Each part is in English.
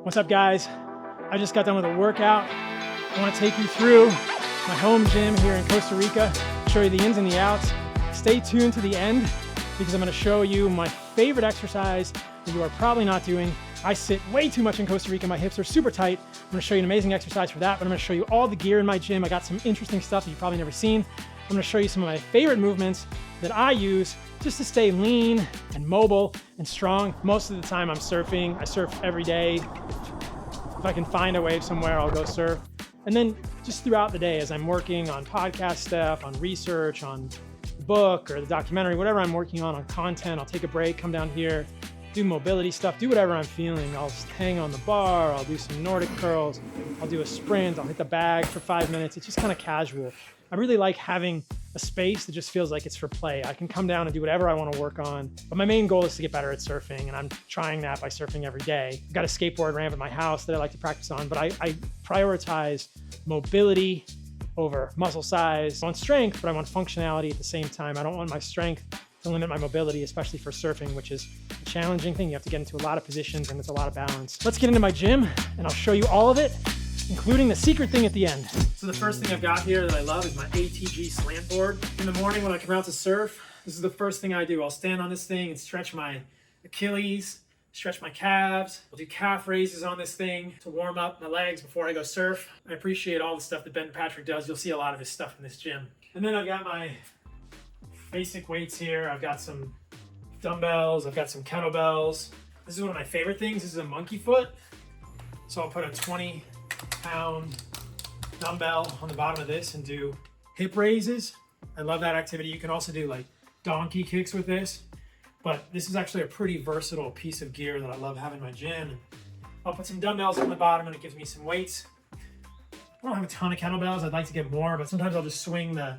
What's up, guys? I just got done with a workout. I want to take you through my home gym here in Costa Rica, show you the ins and the outs. Stay tuned to the end because I'm going to show you my favorite exercise that you are probably not doing. I sit way too much in Costa Rica. My hips are super tight. I'm going to show you an amazing exercise for that, but I'm going to show you all the gear in my gym. I got some interesting stuff that you've probably never seen. I'm going to show you some of my favorite movements that I use just to stay lean and mobile and strong. Most of the time I'm surfing. I surf every day. If I can find a wave somewhere, I'll go surf. And then just throughout the day as I'm working on podcast stuff, on research, on the book or the documentary, whatever I'm working on content, I'll take a break, come down here, do mobility stuff, do whatever I'm feeling. I'll hang on the bar, I'll do some Nordic curls, I'll do a sprint, I'll hit the bag for 5 minutes. It's just kind of casual. I really like having a space that just feels like it's for play. I can come down and do whatever I want to work on. But my main goal is to get better at surfing, and I'm trying that by surfing every day. I've got a skateboard ramp at my house that I like to practice on, but I prioritize mobility over muscle size. I want strength, but I want functionality at the same time. I don't want my strength to limit my mobility, especially for surfing, which is a challenging thing. You have to get into a lot of positions and it's a lot of balance. Let's get into my gym and I'll show you all of it, including the secret thing at the end. So the first thing I've got here that I love is my ATG slant board. In the morning when I come out to surf, this is the first thing I do. I'll stand on this thing and stretch my Achilles, stretch my calves. I'll do calf raises on this thing to warm up my legs before I go surf. I appreciate all the stuff that Ben Patrick does. You'll see a lot of his stuff in this gym. And then I've got my basic weights here. I've got some dumbbells, I've got some kettlebells. This is one of my favorite things. This is a monkey foot. So I'll put a 20-pound dumbbell on the bottom of this and do hip raises. I love that activity. You can also do like donkey kicks with this, but this is actually a pretty versatile piece of gear that I love having in my gym. And I'll put some dumbbells on the bottom and it gives me some weights. I don't have a ton of kettlebells. I'd like to get more, but sometimes I'll just swing the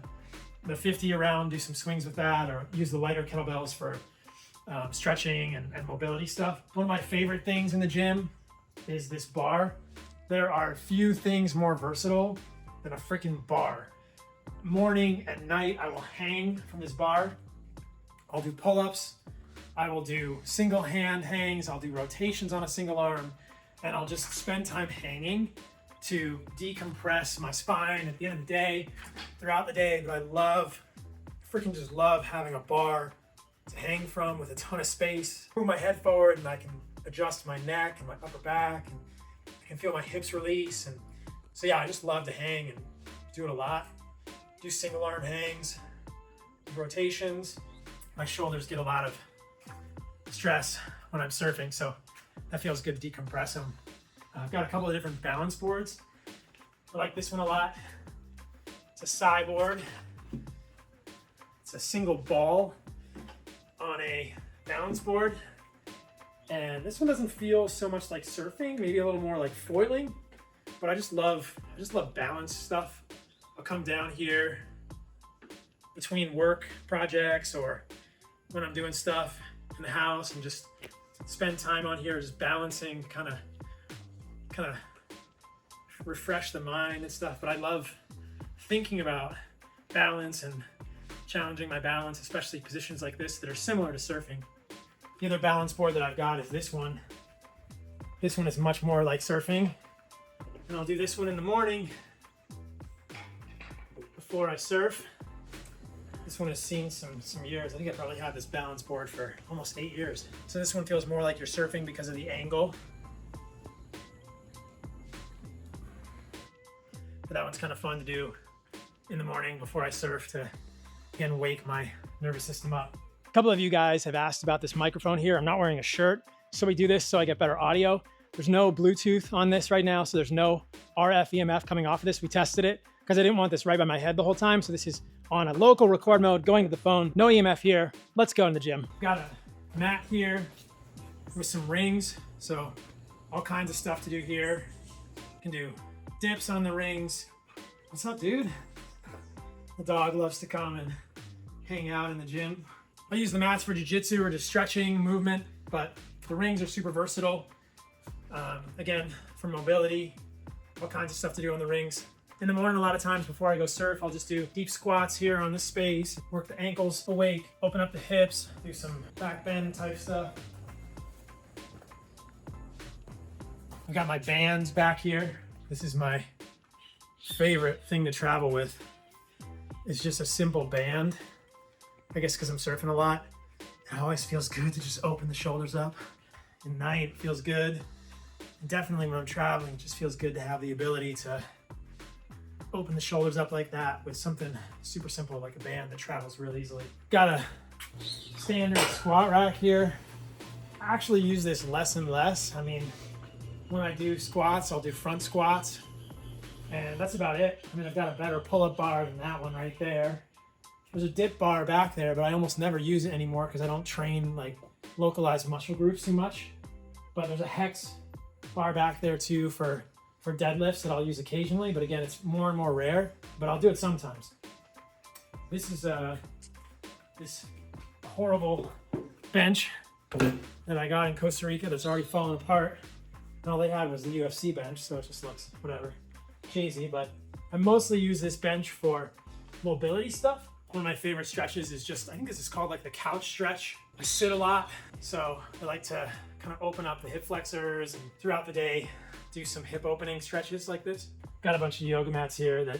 50 around, do some swings with that, or use the lighter kettlebells for stretching and mobility stuff. One of my favorite things in the gym is this bar. There are few things more versatile than a freaking bar. Morning and night, I will hang from this bar. I'll do pull-ups. I will do single hand hangs. I'll do rotations on a single arm, and I'll just spend time hanging to decompress my spine at the end of the day, throughout the day. But I freaking just love having a bar to hang from with a ton of space. Move my head forward and I can adjust my neck and my upper back, and I can feel my hips release. And so yeah, I just love to hang and do it a lot. Do single arm hangs, rotations. My shoulders get a lot of stress when I'm surfing, so that feels good to decompress them. I've got a couple of different balance boards. I like this one a lot. It's a Psy board. It's a single ball on a balance board. And this one doesn't feel so much like surfing, maybe a little more like foiling, but I just love balance stuff. I'll come down here between work projects or when I'm doing stuff in the house and just spend time on here just balancing, kind of refresh the mind and stuff. But I love thinking about balance and challenging my balance, especially positions like this that are similar to surfing. The other balance board that I've got is this one. This one is much more like surfing. And I'll do this one in the morning before I surf. This one has seen some years. I think I probably had this balance board for almost 8 years. So this one feels more like you're surfing because of the angle. But that one's kind of fun to do in the morning before I surf to, again, wake my nervous system up. A couple of you guys have asked about this microphone here. I'm not wearing a shirt, so we do this so I get better audio. There's no Bluetooth on this right now, so there's no RF EMF coming off of this. We tested it because I didn't want this right by my head the whole time, so this is on a local record mode, going to the phone, no EMF here. Let's go in the gym. Got a mat here with some rings, so all kinds of stuff to do here. You can do dips on the rings. What's up, dude? The dog loves to come and hang out in the gym. I use the mats for jiu-jitsu or just stretching, movement, but the rings are super versatile. Again, for mobility, all kinds of stuff to do on the rings. In the morning, a lot of times before I go surf, I'll just do deep squats here on this space, work the ankles awake, open up the hips, do some back bend type stuff. I've got my bands back here. This is my favorite thing to travel with. It's just a simple band. I guess because I'm surfing a lot. It always feels good to just open the shoulders up. At night, it feels good. And definitely when I'm traveling, it just feels good to have the ability to open the shoulders up like that with something super simple like a band that travels real easily. Got a standard squat rack here. I actually use this less and less. I mean, when I do squats, I'll do front squats, and that's about it. I mean, I've got a better pull-up bar than that one right there. There's a dip bar back there, but I almost never use it anymore because I don't train like localized muscle groups too much. But there's a hex bar back there too for deadlifts that I'll use occasionally, but again, it's more and more rare, but I'll do it sometimes. This is this horrible bench that I got in Costa Rica that's already fallen apart. And all they had was the UFC bench, so it just looks whatever, cheesy, but I mostly use this bench for mobility stuff. One of my favorite stretches is just, I think this is called like the couch stretch. I sit a lot, so I like to kind of open up the hip flexors and throughout the day do some hip opening stretches like this. Got a bunch of yoga mats here that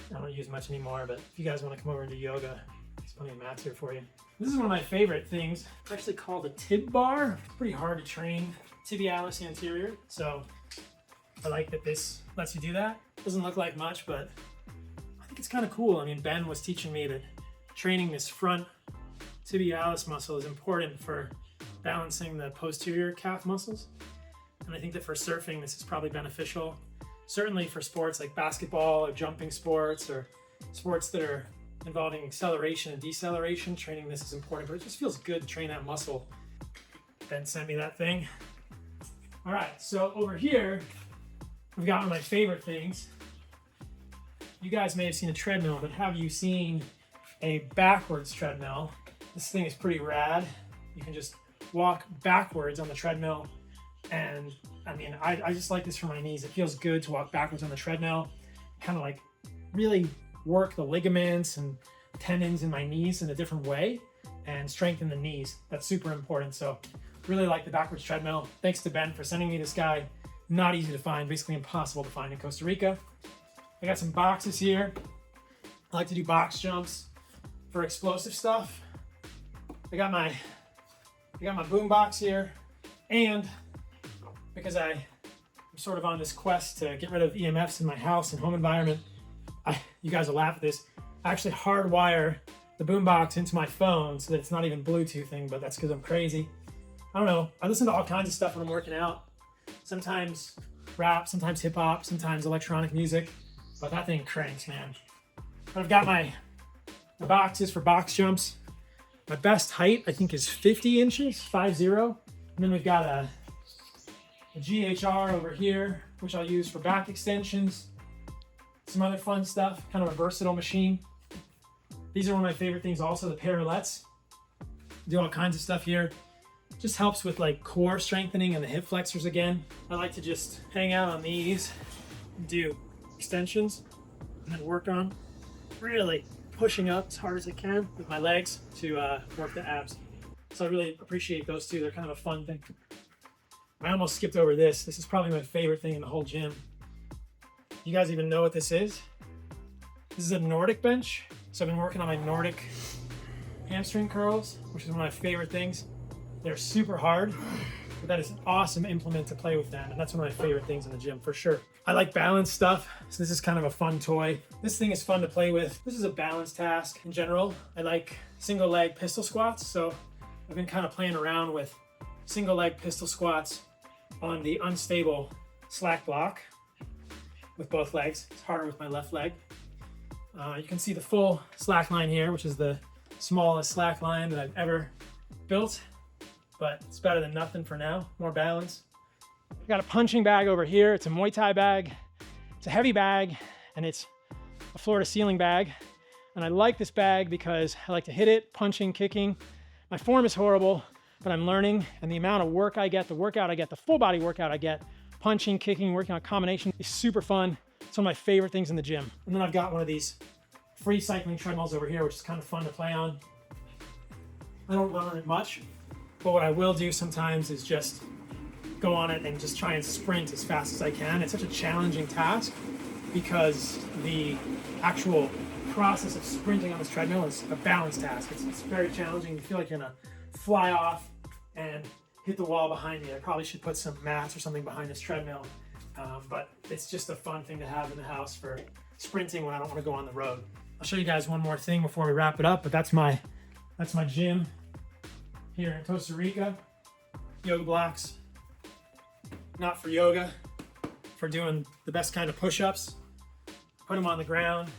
I don't use much anymore, but if you guys want to come over and do yoga, there's plenty of mats here for you. This is one of my favorite things. It's actually called a tib bar. It's pretty hard to train tibialis anterior, so I like that this lets you do that. Doesn't look like much, but I think it's kind of cool. I mean, Ben was teaching me that training this front tibialis muscle is important for balancing the posterior calf muscles. And I think that for surfing, this is probably beneficial. Certainly for sports like basketball or jumping sports or sports that are involving acceleration and deceleration, training this is important, but it just feels good to train that muscle. Ben sent me that thing. All right, so over here, we've got one of my favorite things. You guys may have seen a treadmill, but have you seen a backwards treadmill? This thing is pretty rad. You can just walk backwards on the treadmill. And I mean, I just like this for my knees. It feels good to walk backwards on the treadmill, kind of like really work the ligaments and tendons in my knees in a different way and strengthen the knees. That's super important. So really like the backwards treadmill. Thanks to Ben for sending me this guy. Not easy to find, basically impossible to find in Costa Rica. I got some boxes here. I like to do box jumps for explosive stuff. I got my boom box here, and because I'm sort of on this quest to get rid of EMFs in my house and home environment, you guys will laugh at this. I actually hardwire the boombox into my phone so that it's not even Bluetoothing, but that's because I'm crazy. I don't know. I listen to all kinds of stuff when I'm working out. Sometimes rap, sometimes hip hop, sometimes electronic music, but that thing cranks, man. But I've got my boxes for box jumps. My best height, I think, is 50 inches, 50. And then we've got a GHR over here, which I'll use for back extensions. Some other fun stuff, kind of a versatile machine. These are one of my favorite things also, the parallettes. Do all kinds of stuff here. Just helps with like core strengthening and the hip flexors again. I like to just hang out on these, do extensions, and then work on really pushing up as hard as I can with my legs to work the abs. So I really appreciate those two. They're kind of a fun thing. I almost skipped over this. This is probably my favorite thing in the whole gym. You guys even know what this is? This is a Nordic bench. So I've been working on my Nordic hamstring curls, which is one of my favorite things. They're super hard, but that is an awesome implement to play with them. And that's one of my favorite things in the gym for sure. I like balance stuff. So this is kind of a fun toy. This thing is fun to play with. This is a balance task in general. I like single leg pistol squats. So I've been kind of playing around with single leg pistol squats on the unstable slack block with both legs. It's harder with my left leg. You can see the full slack line here, which is the smallest slack line that I've ever built, but it's better than nothing for now. More balance. I got a punching bag over here. It's a Muay Thai bag. It's a heavy bag, and it's a floor to ceiling bag. And I like this bag because I like to hit it, punching, kicking. My form is horrible, but I'm learning, and the amount of work I get, the workout I get, the full body workout I get, punching, kicking, working on combination is super fun. It's one of my favorite things in the gym. And then I've got one of these free cycling treadmills over here, which is kind of fun to play on. I don't run on it much, but what I will do sometimes is just go on it and just try and sprint as fast as I can. It's such a challenging task because the actual process of sprinting on this treadmill is a balance task. It's very challenging. You feel like you're gonna fly off and hit the wall behind me. I probably should put some mats or something behind this treadmill, but it's just a fun thing to have in the house for sprinting when I don't want to go on the road. I'll show you guys one more thing before we wrap it up, but that's my gym here in Costa Rica. Yoga blocks, not for yoga, for doing the best kind of push-ups. Put them on the ground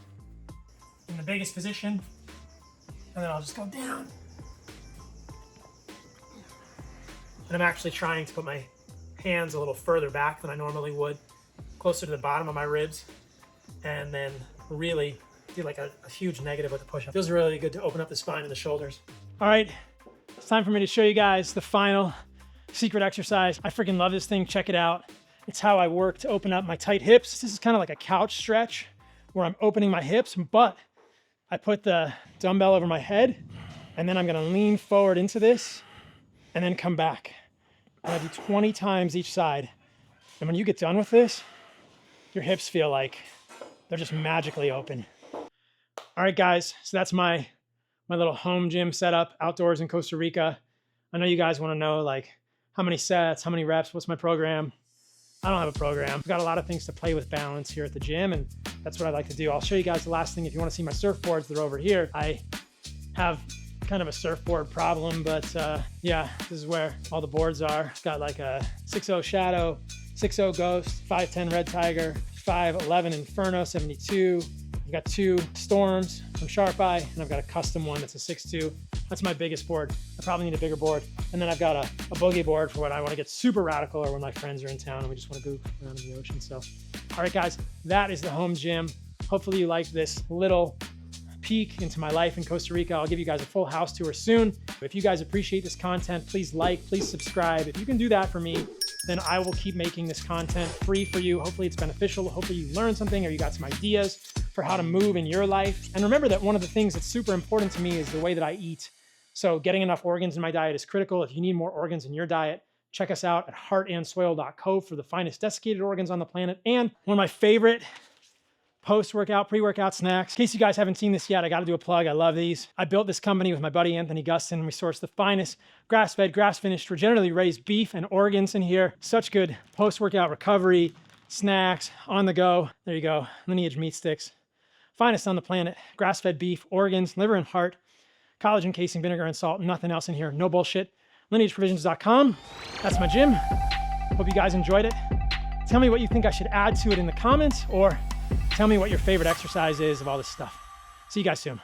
in the biggest position, and then I'll just go down. And I'm actually trying to put my hands a little further back than I normally would, closer to the bottom of my ribs, and then really do like a huge negative with the push-up. Feels really good to open up the spine and the shoulders. All right, it's time for me to show you guys the final secret exercise. I freaking love this thing. Check it out. It's how I work to open up my tight hips. This is kind of like a couch stretch where I'm opening my hips, but I put the dumbbell over my head, and then I'm gonna lean forward into this and then come back. And I do 20 times each side. And when you get done with this, your hips feel like they're just magically open. All right, guys, so that's my little home gym setup outdoors in Costa Rica. I know you guys wanna know like how many sets, how many reps, what's my program? I don't have a program. I've got a lot of things to play with balance here at the gym, and that's what I like to do. I'll show you guys the last thing. If you want to see my surfboards, they're over here. I have kind of a surfboard problem, but yeah, this is where all the boards are. Got like a 6.0 Shadow, 6.0 Ghost, 510 Red Tiger, 511 Inferno 72. I've got 2 Storms from Sharp Eye, and I've got a custom one that's a 6.2. That's my biggest board. I probably need a bigger board. And then I've got a boogie board for when I want to get super radical or when my friends are in town and we just want to goof around in the ocean. So, all right, guys, that is the home gym. Hopefully you liked this little peek into my life in Costa Rica. I'll give you guys a full house tour soon. If you guys appreciate this content, please like, please subscribe. If you can do that for me, then I will keep making this content free for you. Hopefully it's beneficial. Hopefully you learned something or you got some ideas for how to move in your life. And remember that one of the things that's super important to me is the way that I eat. So getting enough organs in my diet is critical. If you need more organs in your diet, check us out at heartandsoil.co for the finest desiccated organs on the planet. And one of my favorite post-workout, pre-workout snacks. In case you guys haven't seen this yet, I got to do a plug. I love these. I built this company with my buddy Anthony Gustin. We source the finest grass-fed, grass-finished, regeneratively raised beef and organs in here. Such good post-workout recovery snacks on the go. There you go, Lineage meat sticks. Finest on the planet, grass-fed beef, organs, liver and heart, collagen, casein, vinegar, and salt. Nothing else in here. No bullshit. LineageProvisions.com. That's my gym. Hope you guys enjoyed it. Tell me what you think I should add to it in the comments, or tell me what your favorite exercise is of all this stuff. See you guys soon.